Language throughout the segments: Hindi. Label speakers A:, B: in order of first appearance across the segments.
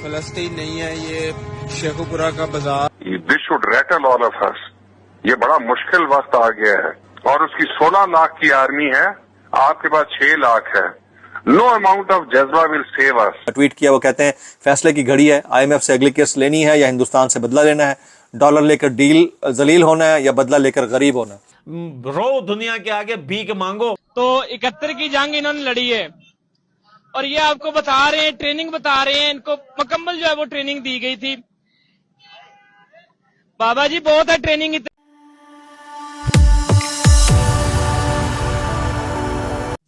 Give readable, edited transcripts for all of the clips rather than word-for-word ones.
A: फलस्तीन नहीं है, ये शेखुपुरा का बाजार।
B: This should rattle all of us. ये बड़ा मुश्किल वक्त आ गया है और उसकी 16 लाख की आर्मी है, आपके पास 6 लाख है। नो अमाउंट ऑफ जज्बा विल सेव अस।
C: ट्वीट किया, वो कहते हैं फैसले की घड़ी है, IMF से अगली किस्त लेनी है या हिंदुस्तान से बदला लेना है, डॉलर लेकर डील जलील होना है या बदला लेकर गरीब होना।
D: रो दुनिया के आगे भीख मांगो।
E: तो 71 की जंग इन्होंने लड़ी है और ये आपको बता रहे हैं, ट्रेनिंग बता रहे हैं, इनको मुकम्मल जो है वो ट्रेनिंग दी गई थी। बाबा जी बहुत है ट्रेनिंग।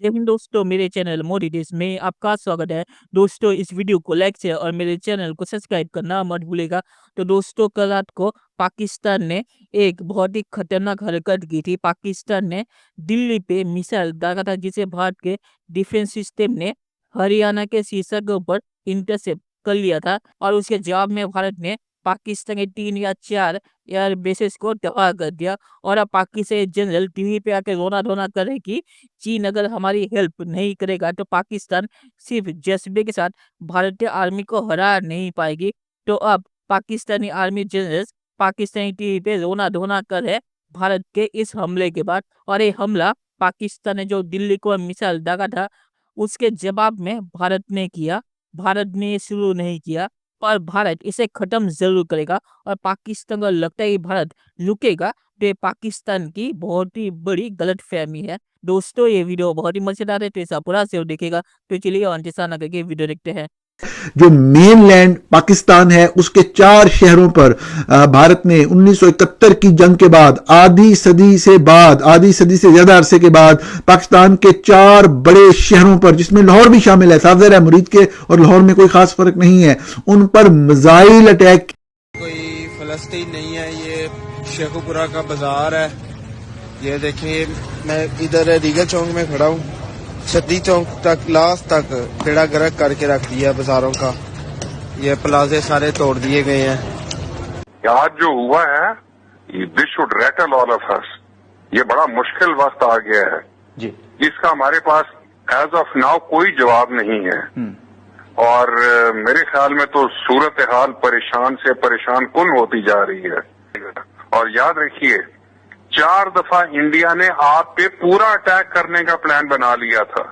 F: जय हिंद दोस्तों, मेरे चैनल मोदी देश में आपका स्वागत है। दोस्तों इस वीडियो को लाइक शेयर और मेरे चैनल को सब्सक्राइब करना मत भूलेगा। तो दोस्तों कल रात को पाकिस्तान ने एक बहुत ही खतरनाक हरकत की थी। पाकिस्तान ने दिल्ली पे मिसाइल दागा था जिसे भारत के डिफेंस सिस्टम ने हरियाणा के शीर्षक के ऊपर इंटरसेप्ट कर लिया था और उसके जवाब में भारत ने पाकिस्तान के 3 या 4 एयर बेसेस को तबाह कर दिया। और अब पाकिस्तान जनरल टीवी पे आके रोना धोना करे कि चीन अगर हमारी हेल्प नहीं करेगा तो पाकिस्तान सिर्फ जज्बे के साथ भारतीय आर्मी को हरा नहीं पाएगी। तो अब Pakistani army general Pakistani TV पे रोना धोना करे भारत के इस हमले के बाद। और ये हमला पाकिस्तान ने जो दिल्ली को मिसाइल दागा था उसके जवाब में भारत ने किया। भारत ने शुरू नहीं किया और भारत इसे खत्म जरूर करेगा। और पाकिस्तान को लगता है कि भारत रुकेगा तो ये पाकिस्तान की बहुत ही बड़ी गलतफहमी है। दोस्तों ये वीडियो बहुत ही मजेदार है तो ऐसा पूरा से देखेगा। तो चलिए अंतिशा न करके वीडियो देखते हैं।
G: जो मेनलैंड पाकिस्तान है उसके 4 शहरों पर भारत ने 1971 की जंग के बाद आधी सदी से ज्यादा अरसे के बाद पाकिस्तान के 4 बड़े शहरों पर, जिसमें लाहौर भी शामिल है, साफ ज़ाहिर है मुरीद के और लाहौर में कोई खास फर्क नहीं है, उन पर मिसाइल अटैक।
A: कोई फलस्तीन नहीं है, ये शेखुपुरा का बाजार है। ये देखिए मैं इधर रीगल चौक में खड़ा हूँ, सदी चौक तक लास्ट तक बेड़ा गर्क करके रख दिया बाजारों का। ये प्लाजे सारे तोड़ दिए गए हैं।
B: आज जो हुआ है this should rattle all of us. ये बड़ा मुश्किल वक्त आ गया है जी, इसका हमारे पास एज ऑफ नाउ कोई जवाब नहीं है। और मेरे ख्याल में तो सूरत हाल परेशान से परेशान कुन होती जा रही है। और याद रखिए 4 दफा इंडिया ने आप पे पूरा अटैक करने का प्लान बना लिया था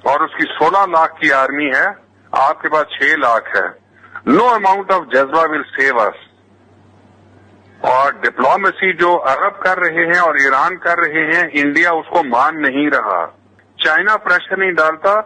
B: और उसकी 16 लाख की आर्मी है, आपके पास 6 लाख है। नो अमाउंट ऑफ जज्बा विल सेव अस। और डिप्लोमेसी जो अरब कर रहे हैं और ईरान कर रहे हैं, इंडिया उसको मान नहीं रहा। चाइना प्रेशर नहीं डालता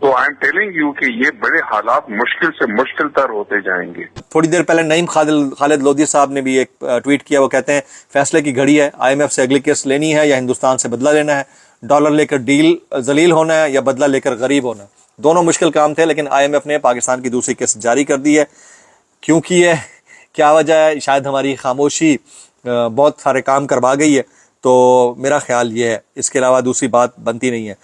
B: तो आई एम टेलिंग यू कि ये बड़े हालात मुश्किल से मुश्किल तर होते जाएंगे।
C: थोड़ी देर पहले नईम खालिद लोधी साहब ने भी एक ट्वीट किया, वो कहते हैं फैसले की घड़ी है, IMF से अगली किस्त लेनी है या हिंदुस्तान से बदला लेना है, डॉलर लेकर डील जलील होना है या बदला लेकर गरीब होना। दोनों मुश्किल काम थे लेकिन IMF ने पाकिस्तान की दूसरी किस्त जारी कर दी है। क्यों की है, क्या वजह है? शायद हमारी खामोशी बहुत सारे काम करवा गई है, तो मेरा ख्याल ये है, इसके अलावा दूसरी बात बनती नहीं है।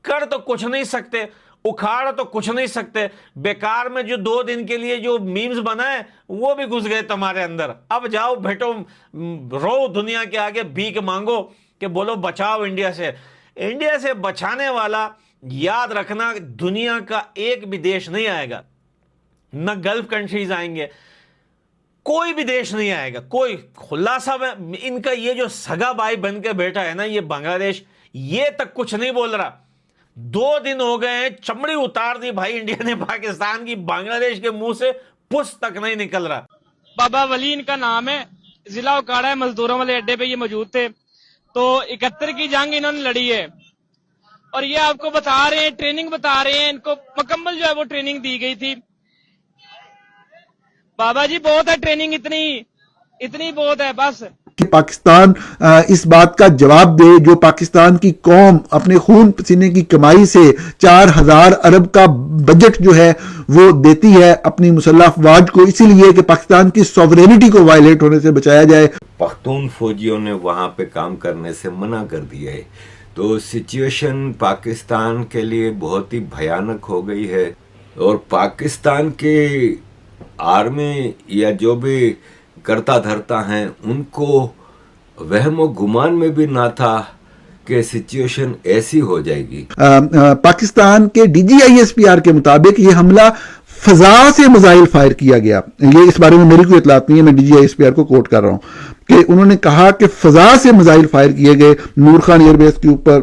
D: कर तो कुछ नहीं सकते, उखाड़ तो कुछ नहीं सकते। बेकार में जो 2 दिन के लिए जो मीम्स बनाए वो भी घुस गए तुम्हारे अंदर। अब जाओ बैठो, रो दुनिया के आगे भीख मांगो कि बोलो बचाओ इंडिया से। इंडिया से बचाने वाला याद रखना दुनिया का एक भी देश नहीं आएगा, न गल्फ कंट्रीज आएंगे, कोई भी देश नहीं आएगा। कोई खुलासा में इनका ये जो सगा भाई बन के बैठा है ना, ये बांग्लादेश, ये तक कुछ नहीं बोल रहा। 2 दिन हो गए हैं, चमड़ी उतार दी भाई इंडिया ने पाकिस्तान की, बांग्लादेश के मुंह से पुस तक नहीं निकल रहा।
E: बाबा वली इनका नाम है, जिला उकाड़ा है, मजदूरों वाले अड्डे पे ये मौजूद थे। तो 71 की जंग इन्होंने लड़ी है और ये आपको बता रहे हैं, ट्रेनिंग बता रहे हैं, इनको मुकम्मल जो है वो ट्रेनिंग दी गई थी। बाबा जी बहुत है ट्रेनिंग, इतनी बहुत है बस
G: कि पाकिस्तान इस बात का जवाब दे जो पाकिस्तान की कौम अपने खून पसीने की कमाई से 4000 अरब का बजट जो है वो देती है अपनी मुसल्लह अफवाज को, इसीलिए कि पाकिस्तान की सॉवरेनिटी को वायलेट होने से बचाया जाए।
H: पख्तून फौजियों ने वहां पे काम करने से मना कर दिया है, तो सिचुएशन पाकिस्तान के लिए बहुत ही भयानक हो गई है। और पाकिस्तान के आर्मी या जो भी करता धरता हैं उनको वहम गुमान में भी ना था कि सिचुएशन ऐसी हो जाएगी।
G: पाकिस्तान के DGISPR के मुताबिक ये हमला फजा से मिसाइल फायर किया गया। ये इस बारे में मेरी कोई इतलात नहीं है, मैं DGISPR को कोट कर रहा हूं कि उन्होंने कहा कि फजा से मिसाइल फायर किए गए नूर खान एयरबेस के ऊपर,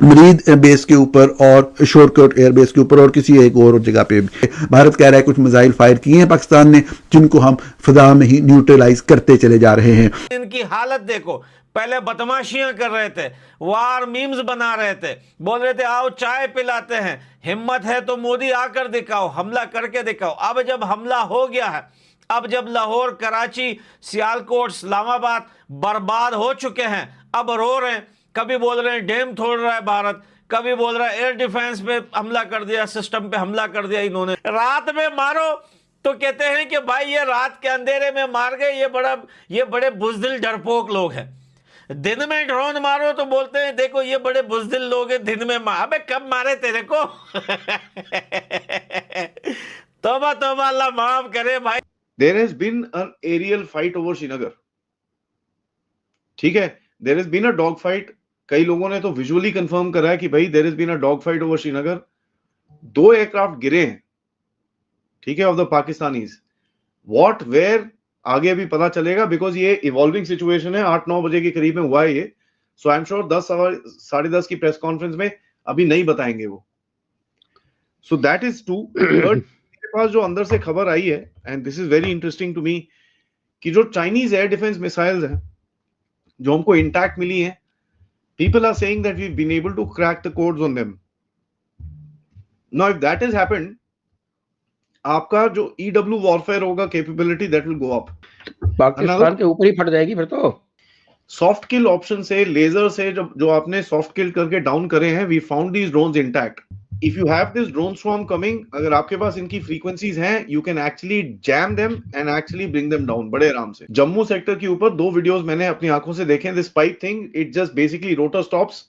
G: मरीद बेस के ऊपर और शोरकोट एयरबेस के ऊपर और किसी एक और जगह पे भी। भारत कह रहा है कुछ मिसाइल फायर किए हैं पाकिस्तान ने, जिनको हम फजा में ही न्यूट्रलाइज करते चले जा रहे हैं।
D: इनकी हालत देखो, पहले बदमाशियां कर रहे थे, वार मीम्स बना रहे थे, बोल रहे थे आओ चाय पिलाते हैं, हिम्मत है तो मोदी आकर दिखाओ, हमला करके दिखाओ। अब जब हमला हो गया है, अब जब लाहौर, कराची, सियालकोट, इस्लामाबाद बर्बाद हो चुके हैं, अब रो रहे हैं। कभी बोल रहे हैं डैम तोड़ रहा है भारत, कभी बोल रहा है एयर डिफेंस पे हमला कर दिया, सिस्टम पे हमला कर दिया इन्होंने। रात में मारो तो कहते हैं कि भाई ये रात के अंधेरे में मार गए, ये बड़े बुजदिल डरपोक लोग हैं। दिन में ड्रोन मारो तो बोलते हैं देखो ये बड़े बुजदिल लोग हैं, दिन में अबे कब मारे तेरे को? तौबा तौबा, अल्लाह माफ करे भाई।
I: There has been an aerial fight over Srinagar. ठीक है, there has been a dog fight. कई लोगों ने तो विजुअली कंफर्म करा है कि भाई there has been a dog fight over Srinagar. 2 aircraft गिरे हैं, ठीक है, of the Pakistanis. What were आगे अभी पता चलेगा, बिकॉज ये इवॉल्विंग सिचुएशन है। 8-9 बजे के करीब में हुआ है ये, सो आई एम श्योर 10-10:30 की प्रेस कॉन्फ्रेंस में अभी नहीं बताएंगे वो। So that is two. मेरे पास जो अंदर से खबर आई है, and this is very interesting to me, कि जो चाइनीज एयर डिफेंस मिसाइल्स हैं जो हमको इंटैक्ट मिली हैं, people are saying that we've been able to crack the codes on them. Now if that has happened, आपका जो EW warfare होगा capability that will go up.
J: Pakistan के ऊपर ही फट जाएगी फिर तो।
I: सॉफ्ट किल ऑप्शन से, लेजर से जो आपने सॉफ्ट किल करके डाउन करे हैं, we found these drones intact. If you have this drone swarm coming, अगर आपके पास इनकी फ्रीक्वेंसीज हैं, you can actually jam them and actually bring them down बड़े आराम से। जम्मू सेक्टर के ऊपर 2 वीडियोस मैंने अपनी आंखों से देखे। This pipe thing, it just basically rotor stops,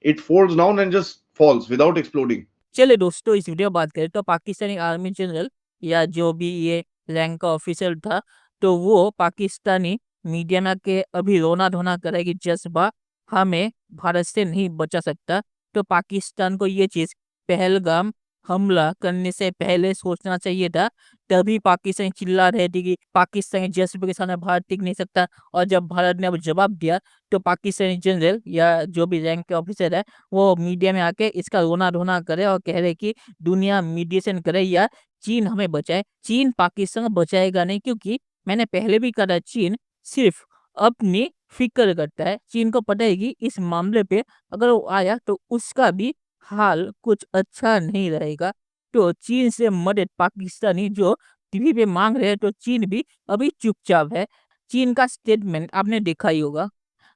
I: it folds down and just falls without exploding.
F: चलिए दोस्तों, इस वीडियो में बात करें तो पाकिस्तानी आर्मी जनरल या जो भी ये रैंक का ऑफिसर था, तो वो पाकिस्तानी मीडिया में के अभी रोना धोना करे कि जज्बा हमें भारत से नहीं बचा सकता। तो पाकिस्तान को ये चीज़ पहलगाम हमला करने से पहले सोचना चाहिए था। तभी पाकिस्तान चिल्ला रहे थे कि पाकिस्तानी जज्बे के सामने भारत टिक नहीं सकता। और जब भारत ने अब जवाब दिया तो पाकिस्तानी जनरल या जो भी रैंक के ऑफिसर है वो मीडिया में आके इसका रोना धोना करे और कह रहे कि दुनिया मीडिएशन करे या चीन हमें बचाए। चीन पाकिस्तान बचाएगा नहीं, क्योंकि मैंने पहले भी कहा, चीन सिर्फ अपनी फिक्र करता है। चीन को पता है कि इस मामले पे अगर वो आया तो उसका भी हाल कुछ अच्छा नहीं रहेगा। तो चीन से मदद पाकिस्तानी जो टीवी पे मांग रहे हैं, तो चीन भी अभी चुपचाप है। चीन का स्टेटमेंट आपने देखा ही होगा।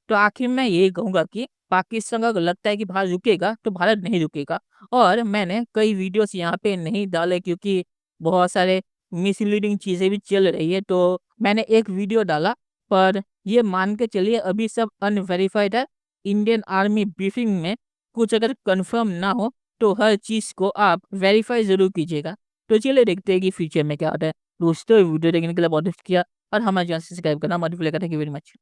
F: तो आखिर मैं यही कहूँगा कि पाकिस्तान को लगता है कि भारत रुकेगा, तो भारत नहीं रुकेगा। और मैंने कई वीडियोस यहाँ पे नहीं डाले क्योंकि बहुत सारे मिसलीडिंग चीज़ें भी चल रही है, तो मैंने एक वीडियो डाला। पर ये मान के चलिए अभी सब अनवेरीफाइड है। इंडियन आर्मी ब्रीफिंग में कुछ अगर कंफर्म ना हो तो हर चीज़ को आप वेरीफाई ज़रूर कीजिएगा। तो चलिए देखते हैं कि फ्यूचर में क्या होता है। दोस्तों वीडियो देखने के लिए बहुत शुक्रिया और हमारे चैनल सब्सक्राइब करना मत भूलिएगा। Thank you very much.